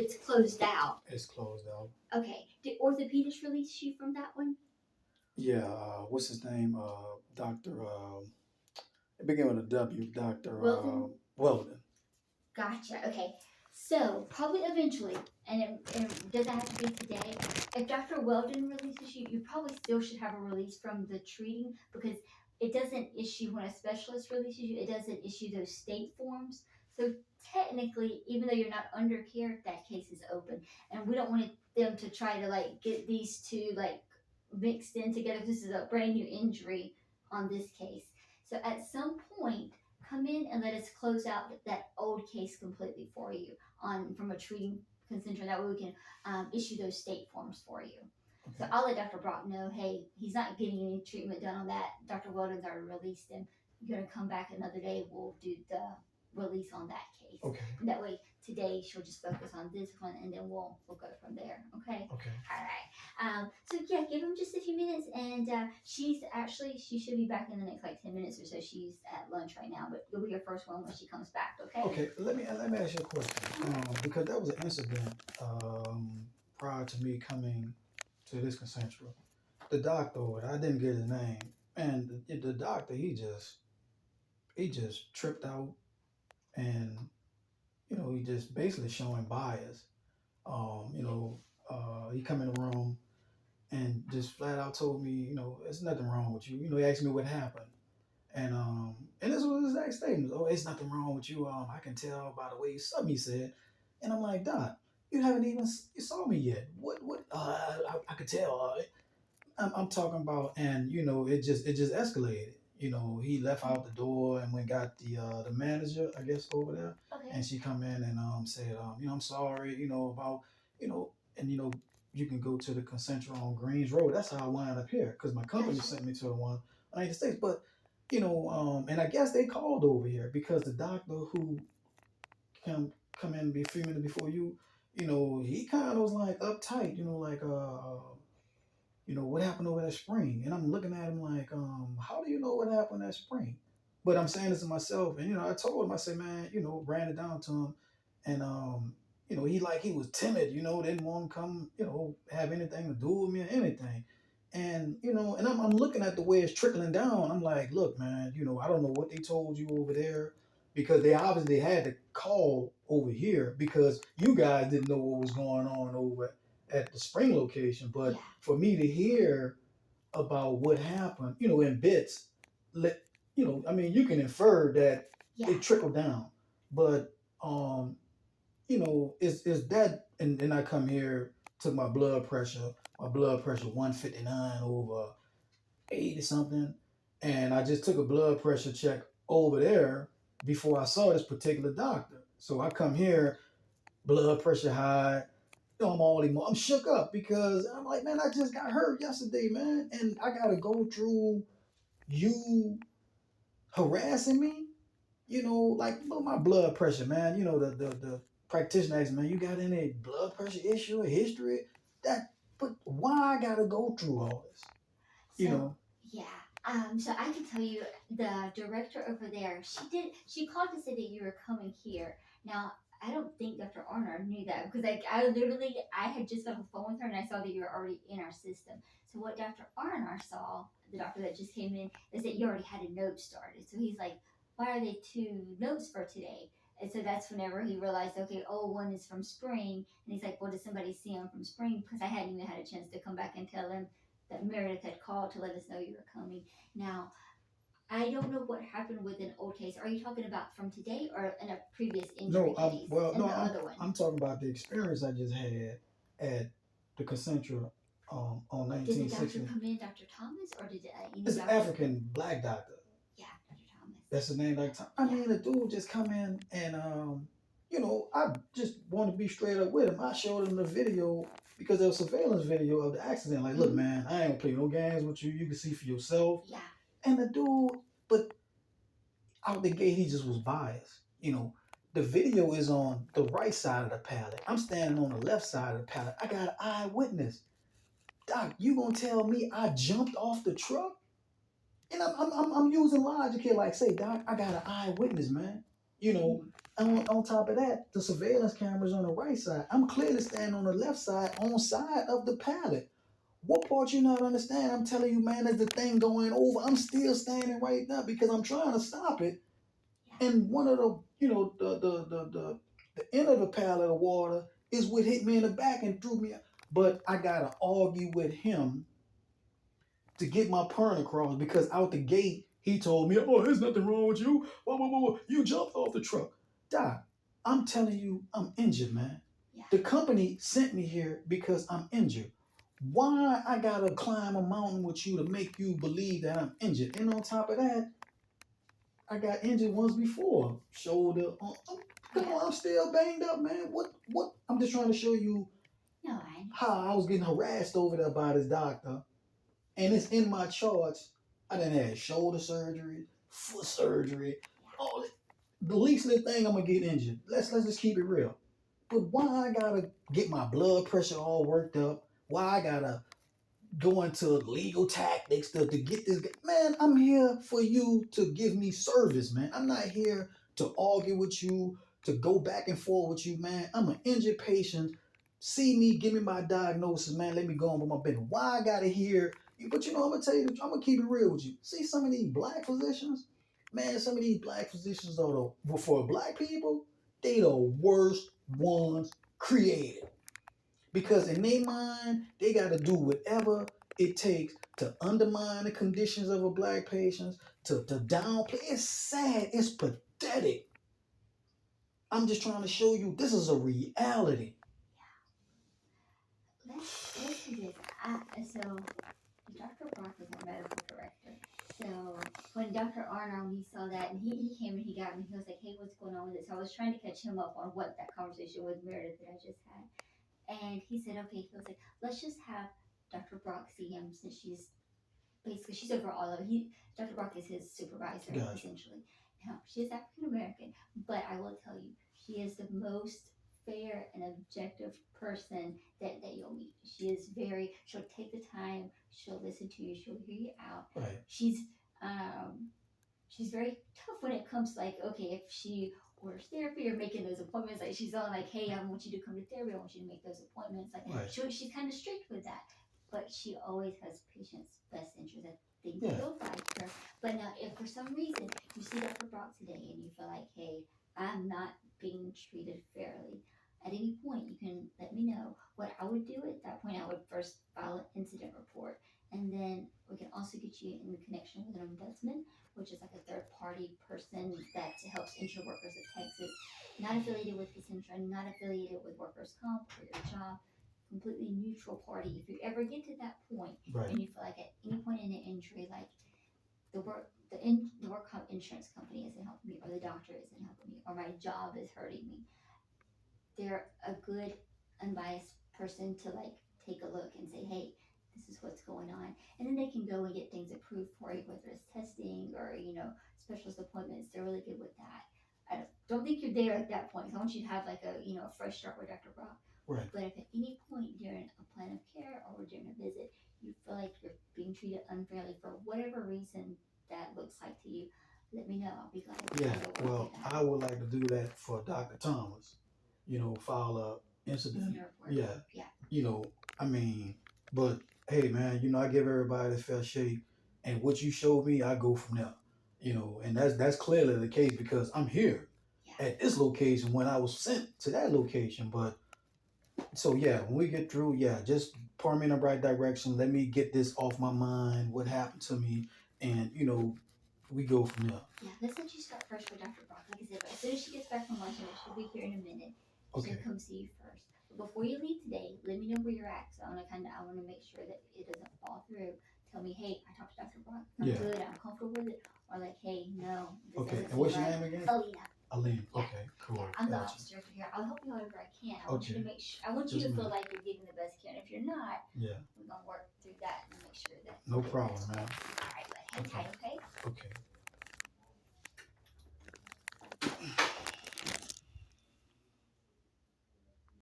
it's closed out. It's closed out. Okay. Did orthopedics release you from that one? Yeah, what's his name? Doctor. It began with a W. Doctor Wilton? Weldon. Gotcha. Okay. So probably eventually, and does that have to be today? If Dr. Weldon releases you, you probably still should have a release from the treating because it doesn't issue when a specialist releases you. It doesn't issue those state forms. So technically, even though you're not under care, that case is open, and we don't want them to try to like get these two like mixed in together. This is a brand new injury on this case. So at some point come in and let us close out that old case completely for you on from a treating Concentra. That way we can issue those state forms for you. So Okay. I'll let Dr. Brock know, hey, he's not getting any treatment done on that. Dr. Weldon's already released him. You're going to come back another day. We'll do the release on that case. Okay. And that way today she'll just focus on this one and then we'll go from there. Okay? Okay. All right. So yeah, give him just a few minutes, and she should be back in the next like 10 minutes or so. She's at lunch right now, but you'll be your first one when she comes back. Okay? Okay. Let me ask you a question. Because that was an incident prior to me coming to this Concentra. The doctor, I didn't get his name, and the doctor he just tripped out, and he just basically showing bias. You know, he come in the room and just flat out told me, there's nothing wrong with you. He asked me what happened. And this was his exact statement. Oh, it's nothing wrong with you. I can tell by the way something he said. And I'm like, Doc, you haven't even you saw me yet. What I could tell. I'm talking about, and it just escalated. He left out the door and went got the manager, I guess, over there, Okay. and she come in and said, I'm sorry, about, and you can go to the Concentra on Greens Road. That's how I wound up here because my company Gotcha. sent me to the one in the United States. But and I guess they called over here because the doctor who come in a few minutes before you, he kind of was like uptight, like what happened over that spring? And I'm looking at him like, how do you know what happened that spring? But I'm saying this to myself, and I told him, I said, man, ran it down to him, and he was timid, didn't want to come, have anything to do with me or anything. And and I'm looking at the way it's trickling down. I'm like, look, man, I don't know what they told you over there because they obviously had to call over here because you guys didn't know what was going on over at the spring location. But Yeah. for me to hear about what happened, in bits, let I mean, you can infer that Yeah. it trickled down. But is that and then I come here, took my blood pressure, 159 over 80 something, and I just took a blood pressure check over there before I saw this particular doctor. So I come here, blood pressure high, I'm shook up because I'm like, man, I just got hurt yesterday, man, and I gotta go through you harassing me. Like my blood pressure, man. The practitioner asked, man, you got any blood pressure issue or history? But why I gotta go through all this? So yeah. So I can tell you the director over there, she called to say that you were coming here. Now I don't think Dr. Arner knew that because I had just got on the phone with her and I saw that you were already in our system. So what Dr. Arner saw, the doctor that just came in, is that you already had a note started. So he's like, why are they two notes for today? And so that's whenever he realized, okay, one is from spring. And he's like, well, did somebody see him from spring? Because I hadn't even had a chance to come back and tell him that Meredith had called to let us know you were coming. Now, I don't know what happened with an old case. Are you talking about from today or in a previous injury No, case? well, And no, the other one? I'm talking about the experience I just had at the Concentra on Did the doctor 1960. come in, Dr. Thomas, or did any It's an doctor? African black doctor. Yeah, Dr. Thomas. That's his name. Like, I mean, the dude just come in and I just want to be straight up with him. I showed him the video because there was surveillance video of the accident. Like, look, man, I ain't gonna play no games with you. You can see for yourself. Yeah. And the dude, but out the gate, he just was biased. The video is on the right side of the pallet. I'm standing on the left side of the pallet. I got an eyewitness. Doc, you gonna tell me I jumped off the truck? And I'm using logic here, like, say, Doc, I got an eyewitness, man. You know, On top of that, the surveillance cameras on the right side. I'm clearly standing on the left side, on side of the pallet. What part you not understand? I'm telling you, man, as the thing going over, I'm still standing right now because I'm trying to stop it. And one of the, the end of the pallet of water is what hit me in the back and threw me. But I gotta argue with him to get my point across because out the gate he told me, "Oh, there's nothing wrong with you. Whoa, whoa, whoa, whoa. You jumped off the truck." Doc, I'm telling you, I'm injured, man. Yeah. The company sent me here because I'm injured. Why I gotta climb a mountain with you to make you believe that I'm injured? And on top of that, I got injured once before. Shoulder. Come on, I'm still banged up, man. What? I'm just trying to show you No, I how I was getting harassed over there by this doctor. And it's in my charts. I done had shoulder surgery, foot surgery. All the least little thing I'm gonna get injured. Let's just keep it real. But why I gotta get my blood pressure all worked up? Why I gotta go into legal tactics to get this man? I'm here for you to give me service, man. I'm not here to argue with you, to go back and forth with you, man. I'm an injured patient. See me, give me my diagnosis, man. Let me go on with my business. Why I gotta hear? But I'm gonna tell you, I'm gonna keep it real with you. See some of these black physicians, man. Some of these black physicians are for black people, they the worst ones created. Because in their mind, they got to do whatever it takes to undermine the conditions of a black patient, to downplay. It's sad. It's pathetic. I'm just trying to show you this is a reality. let's do this. So Dr. Brock is our medical director. So when Dr. Arnold, when he saw that, and he came and he got me, he was like, "Hey, what's going on with this?" So I was trying to catch him up on what that conversation with Meredith that I just had. And he said, "Okay," he was like, "let's just have Dr. Brock see him since she's over all of it." Dr. Brock is his supervisor, Gotcha. essentially. Now, she is African American, but I will tell you, she is the most fair and objective person that you'll meet. She'll take the time, she'll listen to you, she'll hear you out. Right. Um, she's very tough when it comes to like, okay, if she orders therapy or making those appointments, like she's all like, "Hey, I want you to come to therapy, I want you to make those appointments." Like Right. she's kind of strict with that, but she always has patients' best interest. I think Yeah. you'll find her. But now, if for some reason you see Dr. Brock today and you feel like, "Hey, I'm not being treated fairly," at any point you can let me know. What I would do at that point, I would first file an incident report, and then we can also get you in connection with an ombudsman, which is like a third party person that helps injure workers of Texas, not affiliated with Concentra, not affiliated with workers' comp or your job, completely neutral party. If you ever get to that point Right. and you feel like at any point in an injury, like the work comp insurance company isn't helping me, or the doctor isn't helping me, or my job is hurting me, they're a good unbiased person to like take a look and say, "Hey, this is what's going on," and then they can go and get things approved for you, whether it's testing or specialist appointments. They're really good with that. I don't think you're there at that point. So I want you to have like a fresh start with Dr. Brock. Right. But if at any point during a plan of care or during a visit you feel like you're being treated unfairly for whatever reason that looks like to you, let me know. I'll be glad to Yeah. work Well, with that. I would like to do that for Dr. Thomas. File a incident. Yeah. Yeah. I mean, but hey, man, I give everybody a fair shake, and what you showed me, I go from there. And that's clearly the case because I'm here Yeah. at this location when I was sent to that location. But so yeah, when we get through, yeah, just point me in the right direction. Let me get this off my mind. What happened to me, and we go from there. Yeah, let's let you start first with Dr. Brock. Like I said, as soon as she gets back from lunch, and she'll be here in a minute. She'll Okay. come see you first. But before you leave today, let me know where you're at. So I want to make sure that it doesn't fall through. Tell me, "Hey, I talked to Dr. Brock. I'm Yeah. good. I'm comfortable with it." Or like, "Hey, no, this Okay. doesn't And what's seem your right." name again? Alina. Aline. Yeah. Okay. Cool. Yeah, I'm the Gotcha. officer here. I'll help you however I can. I want you to Okay. make sure. I want you Yes, to feel ma'am. like you're getting the best care. And if you're not, Yeah. we're gonna work through that and make sure that. No problem, man. All right, but hang Okay. tight, okay? Okay.